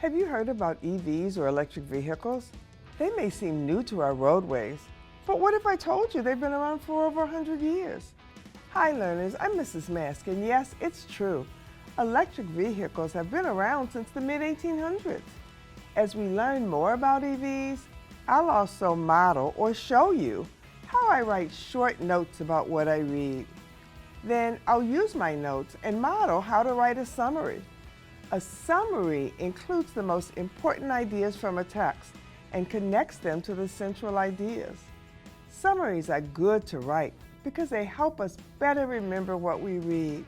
Have you heard about EVs or electric vehicles? They may seem new to our roadways, but what if I told you they've been around for over 100 years? Hi learners, I'm Mrs. Mask, and yes, it's true. Electric vehicles have been around since the mid-1800s. As we learn more about EVs, I'll also model or show you how I write short notes about what I read. Then I'll use my notes and model how to write a summary. A summary includes the most important ideas from a text and connects them to the central ideas. Summaries are good to write because they help us better remember what we read.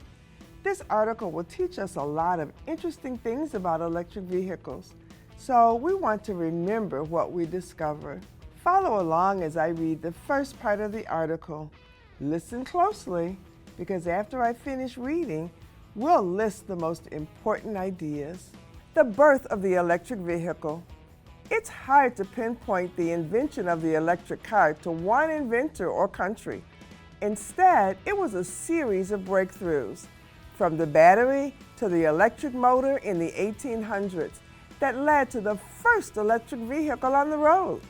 This article will teach us a lot of interesting things about electric vehicles, so we want to remember what we discover. Follow along as I read the first part of the article. Listen closely, because after I finish reading, we'll list the most important ideas. The birth of the electric vehicle. It's hard to pinpoint the invention of the electric car to one inventor or country. Instead, it was a series of breakthroughs, from the battery to the electric motor in the 1800s, that led to the first electric vehicle on the road.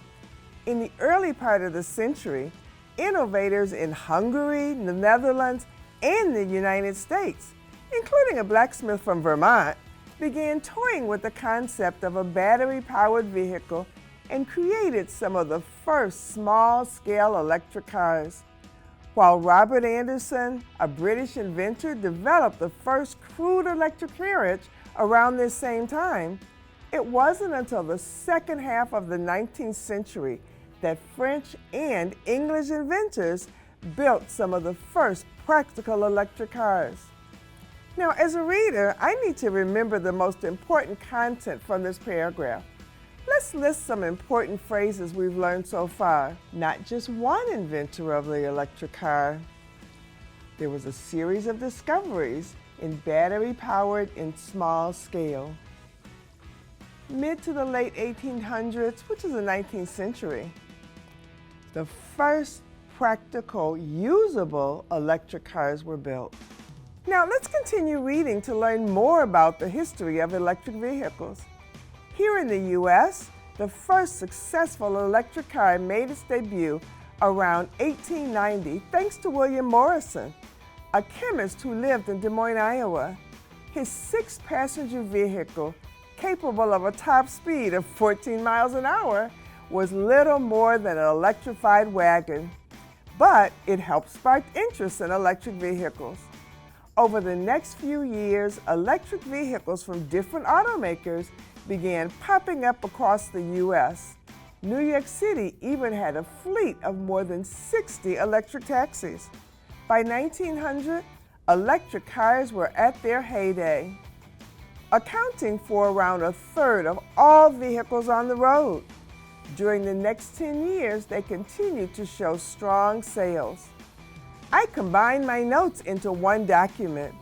In the early part of the century, innovators in Hungary, the Netherlands, and the United States, including a blacksmith from Vermont, began toying with the concept of a battery-powered vehicle and created some of the first small-scale electric cars. While Robert Anderson, a British inventor, developed the first crude electric carriage around this same time, it wasn't until the second half of the 19th century that French and English inventors built some of the first practical electric cars. Now, as a reader, I need to remember the most important content from this paragraph. Let's list some important phrases we've learned so far. Not just one inventor of the electric car. There was a series of discoveries in battery-powered and small scale. Mid to the late 1800s, which is the 19th century, the first practical, usable electric cars were built. Now let's continue reading to learn more about the history of electric vehicles. Here in the US, the first successful electric car made its debut around 1890 thanks to William Morrison, a chemist who lived in Des Moines, Iowa. His 6-passenger vehicle, capable of a top speed of 14 miles an hour, was little more than an electrified wagon. But it helped spark interest in electric vehicles. Over the next few years, electric vehicles from different automakers began popping up across the U.S. New York City even had a fleet of more than 60 electric taxis. By 1900, electric cars were at their heyday, accounting for around a third of all vehicles on the road. During the next 10 years, they continued to show strong sales. I combined my notes into one document.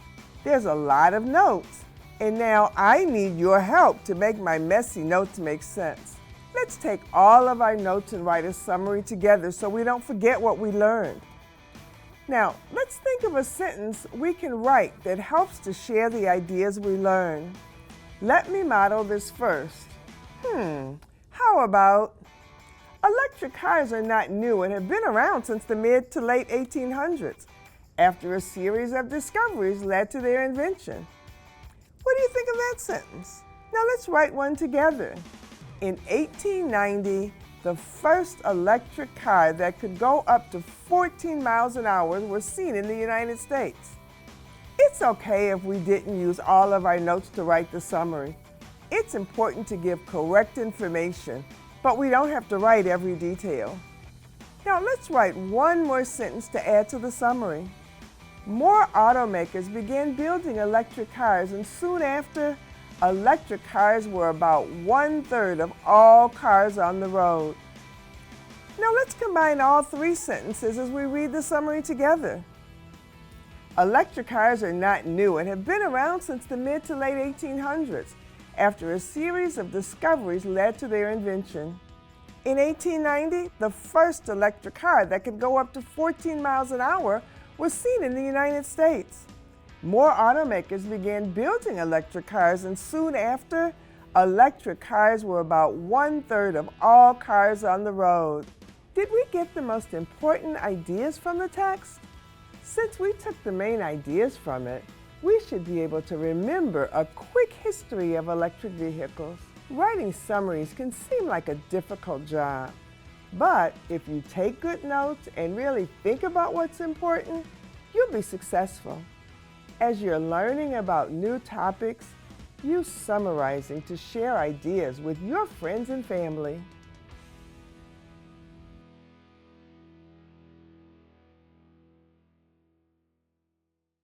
There's a lot of notes, and now I need your help to make my messy notes make sense. Let's take all of our notes and write a summary together so we don't forget what we learned. Now, let's think of a sentence we can write that helps to share the ideas we learn. Let me model this first. How about, electric cars are not new and have been around since the mid to late 1800s, after a series of discoveries led to their invention. What do you think of that sentence? Now let's write one together. In 1890, the first electric car that could go up to 14 miles an hour was seen in the United States. It's okay if we didn't use all of our notes to write the summary. It's important to give correct information, but we don't have to write every detail. Now let's write one more sentence to add to the summary. More automakers began building electric cars, and soon after, electric cars were about 1/3 of all cars on the road. Now let's combine all 3 sentences as we read the summary together. Electric cars are not new and have been around since the mid to late 1800s, after a series of discoveries led to their invention. In 1890, the first electric car that could go up to 14 miles an hour was seen in the United States. More automakers began building electric cars, and soon after, Electric cars were about 1/3 of all cars on the road. Did we get the most important ideas from the text? Since we took the main ideas from it, we should be able to remember a quick history of electric vehicles. Writing summaries can seem like a difficult job, but if you take good notes and really think about what's important, you'll be successful. As you're learning about new topics, use summarizing to share ideas with your friends and family.